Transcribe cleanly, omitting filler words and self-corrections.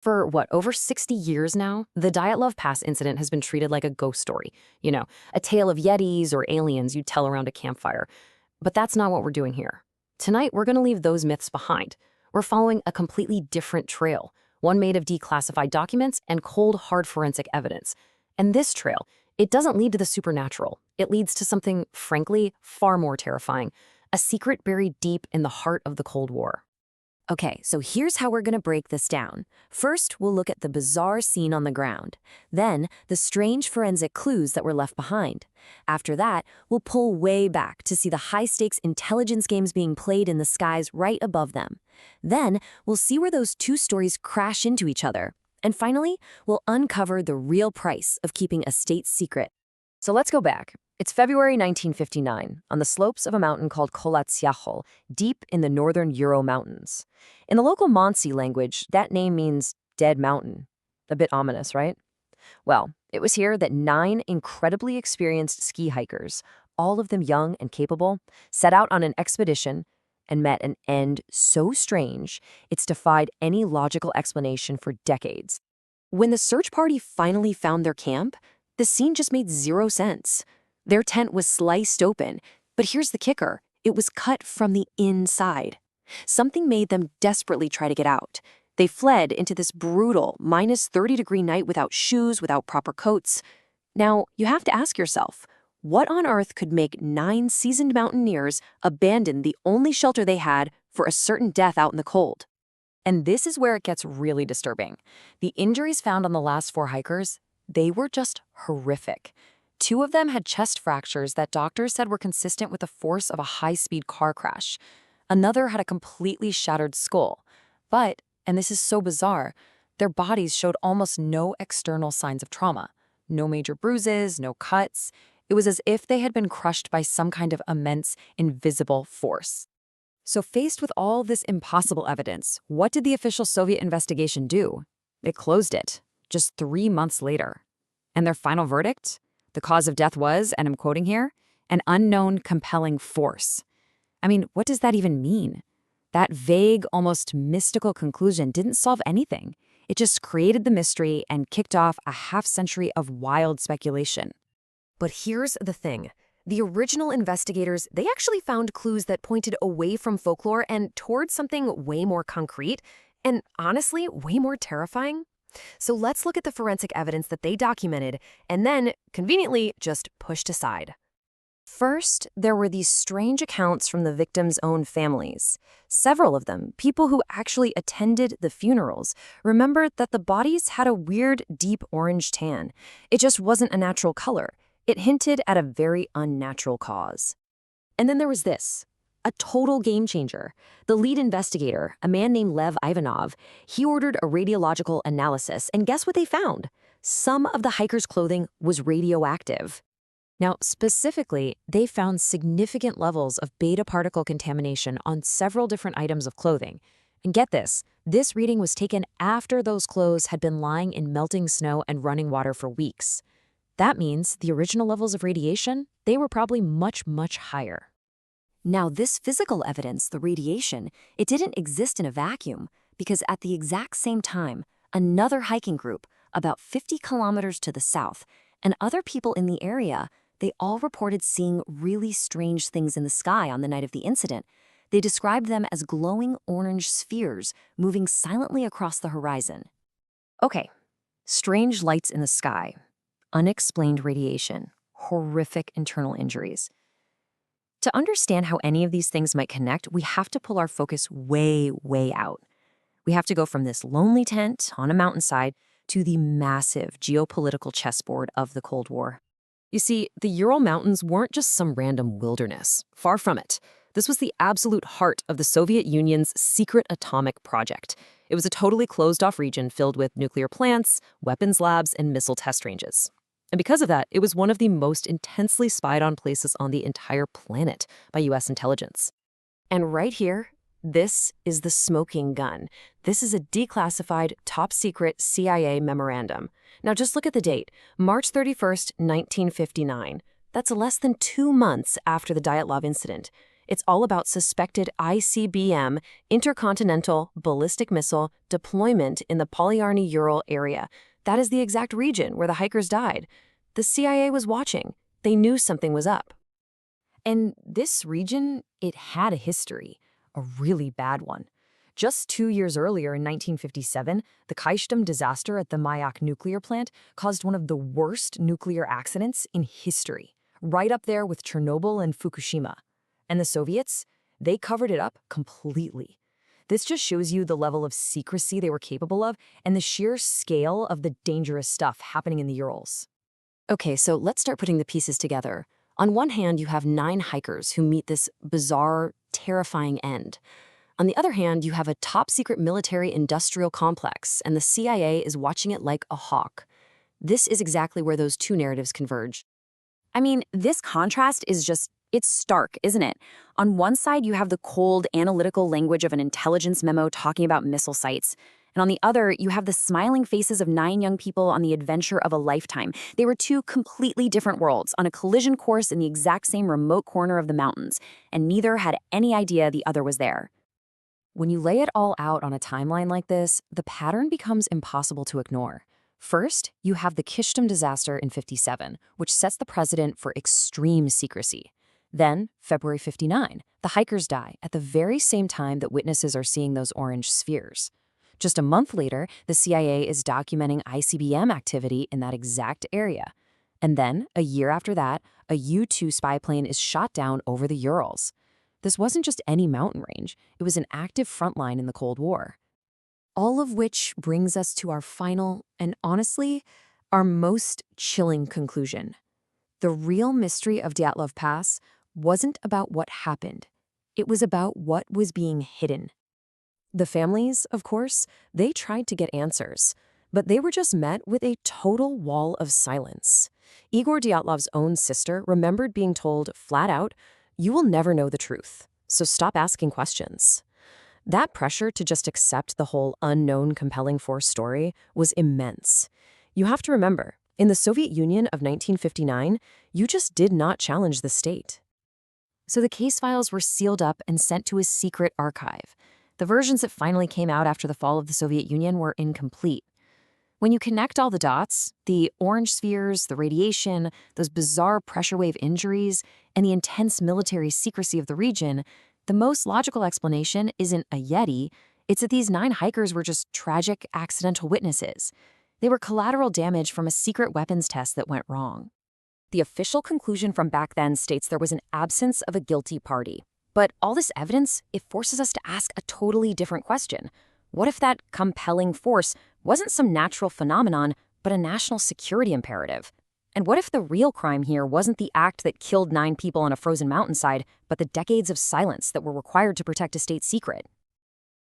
For what, over 60 years now, the Dyatlov Pass incident has been treated like a ghost story. A tale of Yetis or aliens you'd tell around a campfire. But that's not what we're doing here. Tonight, we're going to leave those myths behind. We're following a completely different trail, one made of declassified documents and cold, hard forensic evidence. And this trail, it doesn't lead to the supernatural. It leads to something, frankly, far more terrifying, a secret buried deep in the heart of the Cold War. Okay, so here's how we're going to break this down. First, we'll look at the bizarre scene on the ground. Then, the strange forensic clues that were left behind. After that, we'll pull way back to see the high-stakes intelligence games being played in the skies right above them. Then, we'll see where those two stories crash into each other. And finally, we'll uncover the real price of keeping a state secret. So let's go back. It's February 1959, on the slopes of a mountain called Kolatsyahol, deep in the northern Ural Mountains. In the local Monsey language, that name means dead mountain. A bit ominous, right? Well, it was here that 9 incredibly experienced ski hikers, all of them young and capable, set out on an expedition and met an end so strange, it's defied any logical explanation for decades. When the search party finally found their camp, the scene just made zero sense. Their tent was sliced open, but here's the kicker. It was cut from the inside. Something made them desperately try to get out. They fled into this brutal, -30-degree night without shoes, without proper coats. Now, you have to ask yourself, what on earth could make 9 seasoned mountaineers abandon the only shelter they had for a certain death out in the cold? And this is where it gets really disturbing. The injuries found on the last 4 hikers, they were just horrific. 2 of them had chest fractures that doctors said were consistent with the force of a high-speed car crash. Another had a completely shattered skull. But, and this is so bizarre, their bodies showed almost no external signs of trauma. No major bruises, no cuts. It was as if they had been crushed by some kind of immense, invisible force. So faced with all this impossible evidence, what did the official Soviet investigation do? It closed it, just 3 months later. And their final verdict? The cause of death was, and I'm quoting here, an unknown compelling force. I mean, what does that even mean? That vague, almost mystical conclusion didn't solve anything. It just created the mystery and kicked off a half-century of wild speculation. But here's the thing. The original investigators, they actually found clues that pointed away from folklore and towards something way more concrete and, honestly, way more terrifying. So let's look at the forensic evidence that they documented and then, conveniently, just pushed aside. First, there were these strange accounts from the victims' own families. Several of them, people who actually attended the funerals, remembered that the bodies had a weird, deep orange tan. It just wasn't a natural color. It hinted at a very unnatural cause. And then there was this. A total game changer. The lead investigator, a man named Lev Ivanov, he ordered a radiological analysis, and guess what they found? Some of the hikers' clothing was radioactive. Now, specifically, they found significant levels of beta particle contamination on several different items of clothing. And get this reading was taken after those clothes had been lying in melting snow and running water for weeks. That means the original levels of radiation, they were probably much, much higher. Now, this physical evidence, the radiation, it didn't exist in a vacuum because at the exact same time, another hiking group, about 50 kilometers to the south, and other people in the area, they all reported seeing really strange things in the sky on the night of the incident. They described them as glowing orange spheres moving silently across the horizon. Okay, strange lights in the sky, unexplained radiation, horrific internal injuries. To understand how any of these things might connect, we have to pull our focus way, way out. We have to go from this lonely tent on a mountainside to the massive geopolitical chessboard of the Cold War. You see, the Ural Mountains weren't just some random wilderness. Far from it. This was the absolute heart of the Soviet Union's secret atomic project. It was a totally closed-off region filled with nuclear plants, weapons labs, and missile test ranges. And because of that, it was one of the most intensely spied-on places on the entire planet by U.S. intelligence. And right here, this is the smoking gun. This is a declassified, top-secret CIA memorandum. Now just look at the date, March 31st, 1959. That's less than 2 months after the Dyatlov incident. It's all about suspected ICBM, intercontinental ballistic missile, deployment in the Polyarny-Ural area. That is the exact region where the hikers died. The CIA was watching. They knew something was up. And this region, it had a history, a really bad one. Just 2 years earlier in 1957, the Kyshtym disaster at the Mayak nuclear plant caused one of the worst nuclear accidents in history, right up there with Chernobyl and Fukushima. And the Soviets, they covered it up completely. This just shows you the level of secrecy they were capable of and the sheer scale of the dangerous stuff happening in the Urals. Okay, so let's start putting the pieces together. On one hand, you have 9 hikers who meet this bizarre, terrifying end. On the other hand, you have a top-secret military-industrial complex, and the CIA is watching it like a hawk. This is exactly where those two narratives converge. I mean, this contrast is it's stark, isn't it? On one side, you have the cold, analytical language of an intelligence memo talking about missile sites. And on the other, you have the smiling faces of 9 young people on the adventure of a lifetime. They were 2 completely different worlds on a collision course in the exact same remote corner of the mountains, and neither had any idea the other was there. When you lay it all out on a timeline like this, the pattern becomes impossible to ignore. First, you have the Kyshtym disaster in '57, which sets the precedent for extreme secrecy. Then, February '59, the hikers die at the very same time that witnesses are seeing those orange spheres. Just a month later, the CIA is documenting ICBM activity in that exact area. And then, a year after that, a U-2 spy plane is shot down over the Urals. This wasn't just any mountain range, it was an active front line in the Cold War. All of which brings us to our final, and honestly, our most chilling conclusion. The real mystery of Dyatlov Pass wasn't about what happened. It was about what was being hidden. The families, of course, they tried to get answers, but they were just met with a total wall of silence. Igor Dyatlov's own sister remembered being told flat out, "You will never know the truth, so stop asking questions." That pressure to just accept the whole unknown compelling force story was immense. You have to remember, in the Soviet Union of 1959, you just did not challenge the state. So the case files were sealed up and sent to a secret archive. The versions that finally came out after the fall of the Soviet Union were incomplete. When you connect all the dots, the orange spheres, the radiation, those bizarre pressure wave injuries, and the intense military secrecy of the region, the most logical explanation isn't a Yeti, it's that these 9 hikers were just tragic, accidental witnesses. They were collateral damage from a secret weapons test that went wrong. The official conclusion from back then states there was an absence of a guilty party. But all this evidence, it forces us to ask a totally different question. What if that compelling force wasn't some natural phenomenon, but a national security imperative? And what if the real crime here wasn't the act that killed 9 people on a frozen mountainside, but the decades of silence that were required to protect a state secret?